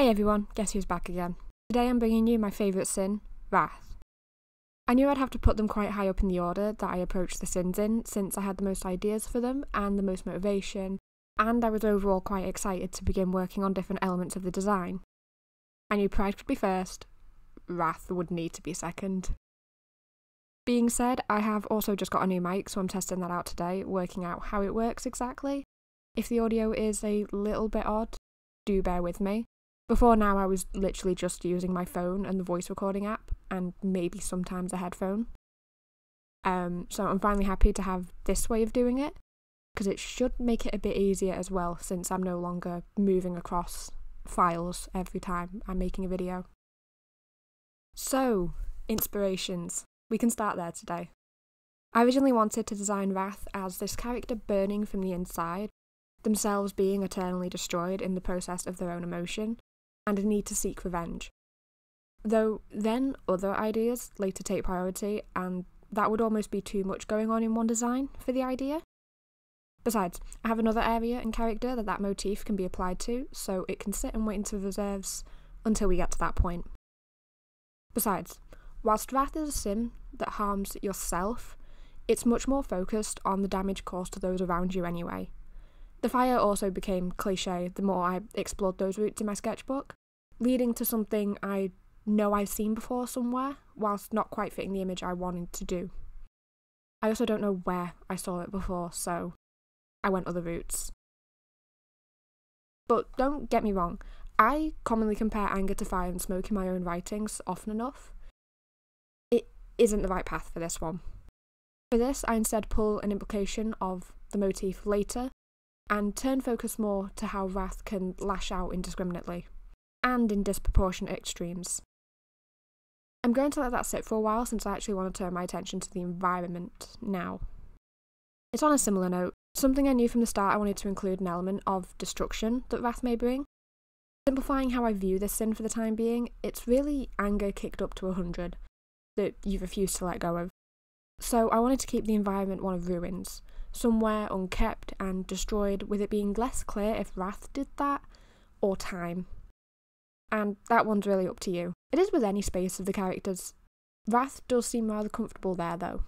Hey everyone, guess who's back again? Today I'm bringing you my favourite sin, wrath. I knew I'd have to put them quite high up in the order that I approached the sins in, since I had the most ideas for them and the most motivation, and I was overall quite excited to begin working on different elements of the design. I knew pride could be first, wrath would need to be second. Being said, I have also just got a new mic, so I'm testing that out today, working out how it works exactly. If the audio is a little bit odd, do bear with me. Before now I was literally just using my phone and the voice recording app, and maybe sometimes a headphone. So I'm finally happy to have this way of doing it, because it should make it a bit easier as well, since I'm no longer moving across files every time I'm making a video. So, inspirations. We can start there today. I originally wanted to design Wrath as this character burning from the inside, themselves being eternally destroyed in the process of their own emotion, and a need to seek revenge. Though then other ideas later take priority, and that would almost be too much going on in one design for the idea. Besides, I have another area and character that motif can be applied to, so it can sit and wait into reserves until we get to that point. Besides, whilst Wrath is a sin that harms yourself, it's much more focused on the damage caused to those around you anyway. The fire also became cliché the more I explored those routes in my sketchbook, leading to something I know I've seen before somewhere, whilst not quite fitting the image I wanted to do. I also don't know where I saw it before, so I went other routes. But don't get me wrong, I commonly compare anger to fire and smoke in my own writings often enough. It isn't the right path for this one. For this, I instead pull an implication of the motif later, and turn focus more to how wrath can lash out indiscriminately, and in disproportionate extremes. I'm going to let that sit for a while since I actually want to turn my attention to the environment now. It's on a similar note. Something I knew from the start I wanted to include an element of destruction that wrath may bring. Simplifying how I view this sin for the time being, it's really anger kicked up to 100 that you refuse to let go of. So I wanted to keep the environment one of ruins, somewhere unkept and destroyed, with it being less clear if wrath did that, or time. And that one's really up to you. It is with any space of the characters. Wrath does seem rather comfortable there though.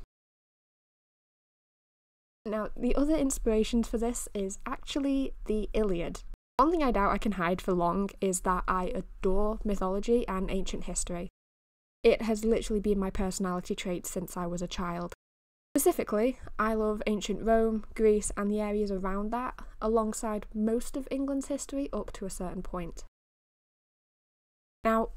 Now, the other inspirations for this is actually the Iliad. One thing I doubt I can hide for long is that I adore mythology and ancient history. It has literally been my personality trait since I was a child. Specifically, I love ancient Rome, Greece, and the areas around that, alongside most of England's history up to a certain point. Now,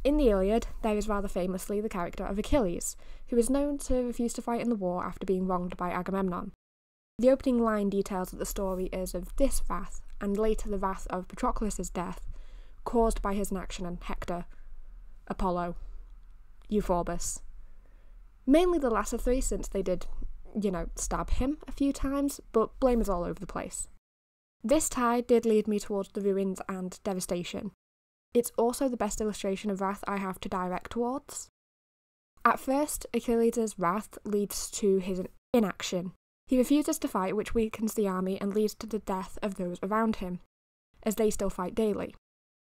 in the Iliad, there is rather famously the character of Achilles, who is known to refuse to fight in the war after being wronged by Agamemnon. The opening line details that the story is of this wrath, and later the wrath of Patroclus' death, caused by his inaction on Hector, Apollo, Euphorbus. Mainly the latter three, since they did, stab him a few times, but blame is all over the place. This tide did lead me towards the ruins and devastation. It's also the best illustration of wrath I have to direct towards. At first, Achilles' wrath leads to his inaction. He refuses to fight, which weakens the army and leads to the death of those around him, as they still fight daily.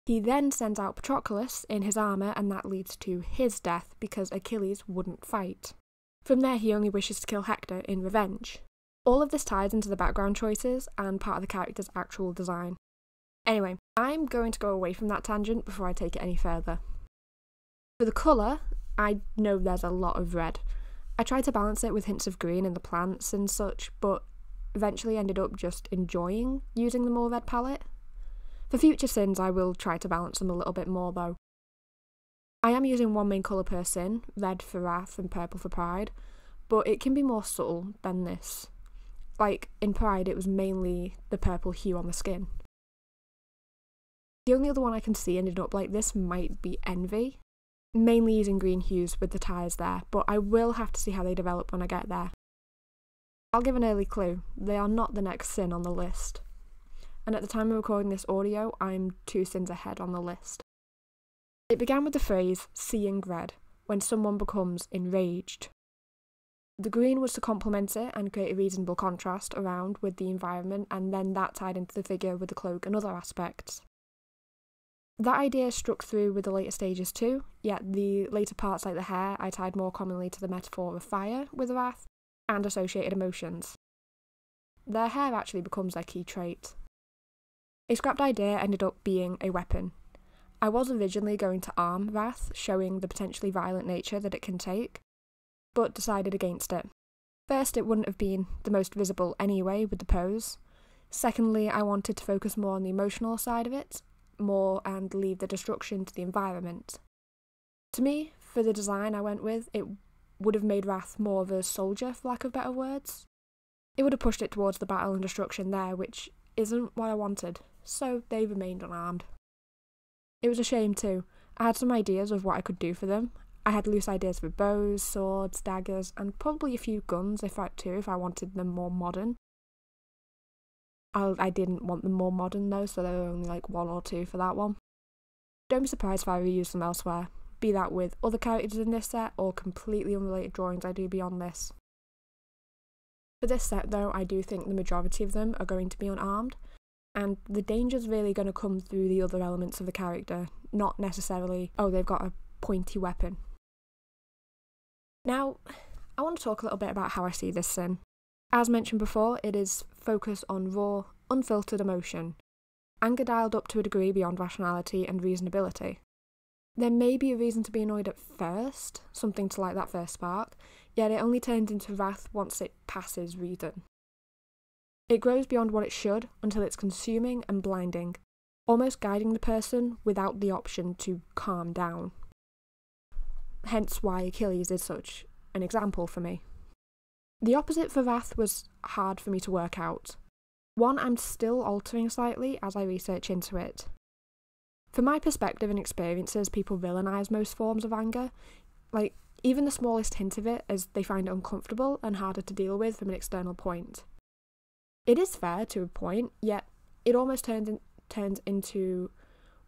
He then sends out Patroclus in his armour, and that leads to his death because Achilles wouldn't fight. From there he only wishes to kill Hector in revenge. All of this ties into the background choices and part of the character's actual design. Anyway, I'm going to go away from that tangent before I take it any further. For the colour, I know there's a lot of red. I tried to balance it with hints of green in the plants and such, but eventually ended up just enjoying using the more red palette. For future sins, I will try to balance them a little bit more though. I am using one main colour per sin, red for wrath and purple for pride, but it can be more subtle than this. Like, in pride it was mainly the purple hue on the skin. The only other one I can see ended up like this might be envy, mainly using green hues with the ties there, but I will have to see how they develop when I get there. I'll give an early clue, they are not the next sin on the list. And at the time of recording this audio, I'm 2 sins ahead on the list. It began with the phrase, seeing red, when someone becomes enraged. The green was to complement it and create a reasonable contrast around with the environment, and then that tied into the figure with the cloak and other aspects. That idea struck through with the later stages too, yet the later parts like the hair I tied more commonly to the metaphor of fire with wrath and associated emotions. Their hair actually becomes their key trait. A scrapped idea ended up being a weapon. I was originally going to arm wrath, showing the potentially violent nature that it can take, but decided against it. First, it wouldn't have been the most visible anyway with the pose. Secondly, I wanted to focus more on the emotional side of it, more and leave the destruction to the environment. To me, for the design I went with, it would have made Wrath more of a soldier, for lack of better words. It would have pushed it towards the battle and destruction there, which isn't what I wanted, so they remained unarmed. It was a shame too. I had some ideas of what I could do for them. I had loose ideas for bows, swords, daggers, and probably a few guns if I wanted them more modern. I didn't want them more modern though, so there were only like 1 or 2 for that one. Don't be surprised if I reuse them elsewhere, be that with other characters in this set or completely unrelated drawings I do beyond this. For this set though, I do think the majority of them are going to be unarmed, and the danger's really going to come through the other elements of the character, not necessarily, oh, they've got a pointy weapon. Now, I want to talk a little bit about how I see this sin. As mentioned before, it is focus on raw, unfiltered emotion, anger dialed up to a degree beyond rationality and reasonability. There may be a reason to be annoyed at first, something to light that first spark, yet it only turns into wrath once it passes reason. It grows beyond what it should until it's consuming and blinding, almost guiding the person without the option to calm down. Hence why Achilles is such an example for me. The opposite for wrath was hard for me to work out. One I'm still altering slightly as I research into it. From my perspective and experiences, people villainise most forms of anger, like even the smallest hint of it, as they find it uncomfortable and harder to deal with from an external point. It is fair to a point, yet it almost turns into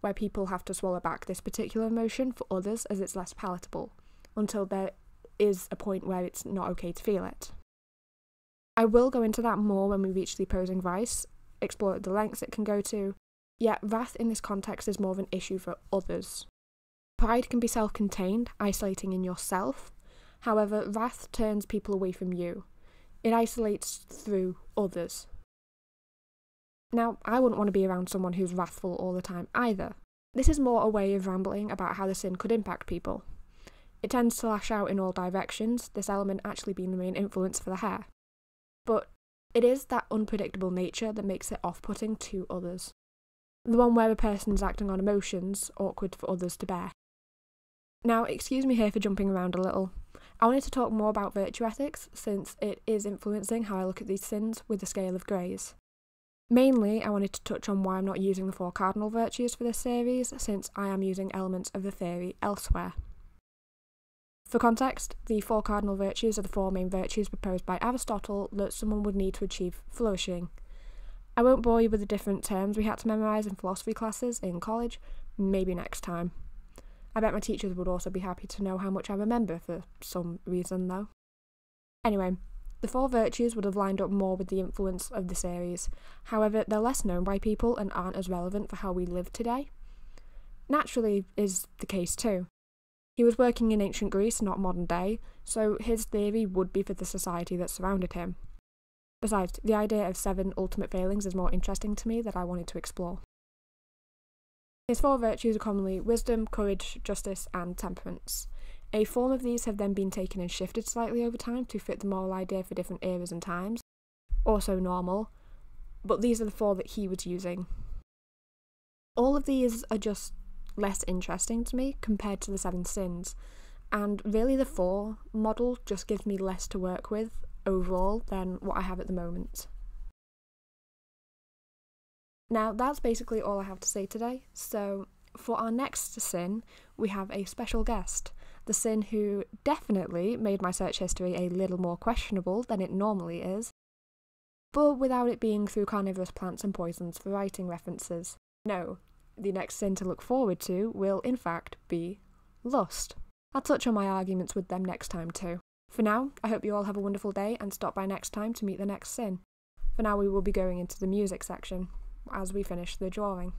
where people have to swallow back this particular emotion for others as it's less palatable, until there is a point where it's not okay to feel it. I will go into that more when we reach the opposing vice, explore the lengths it can go to, yet wrath in this context is more of an issue for others. Pride can be self-contained, isolating in yourself. However, wrath turns people away from you. It isolates through others. Now, I wouldn't want to be around someone who's wrathful all the time either. This is more a way of rambling about how the sin could impact people. It tends to lash out in all directions, this element actually being the main influence for the hair. But it is that unpredictable nature that makes it off-putting to others. The one where a person is acting on emotions, awkward for others to bear. Now, excuse me here for jumping around a little. I wanted to talk more about virtue ethics, since it is influencing how I look at these sins with the scale of greys. Mainly, I wanted to touch on why I'm not using the 4 cardinal virtues for this series, since I am using elements of the theory elsewhere. For context, the 4 cardinal virtues are the 4 main virtues proposed by Aristotle that someone would need to achieve flourishing. I won't bore you with the different terms we had to memorise in philosophy classes in college, maybe next time. I bet my teachers would also be happy to know how much I remember for some reason though. Anyway, the 4 virtues would have lined up more with the influence of the series, however they're less known by people and aren't as relevant for how we live today. Naturally is the case too. He was working in ancient Greece, not modern day, so his theory would be for the society that surrounded him. Besides, the idea of 7 ultimate failings is more interesting to me that I wanted to explore. His 4 virtues are commonly wisdom, courage, justice, and temperance. A form of these have then been taken and shifted slightly over time to fit the moral idea for different eras and times, also normal, but these are the 4 that he was using. All of these are just less interesting to me compared to the 7 sins, and really the 4 model just gives me less to work with overall than what I have at the moment. Now that's basically all I have to say today, so for our next sin we have a special guest, the sin who definitely made my search history a little more questionable than it normally is, but without it being through carnivorous plants and poisons for writing references. No, the next sin to look forward to will in fact be lust. I'll touch on my arguments with them next time too. For now, I hope you all have a wonderful day and stop by next time to meet the next sin. For now we will be going into the music section as we finish the drawing.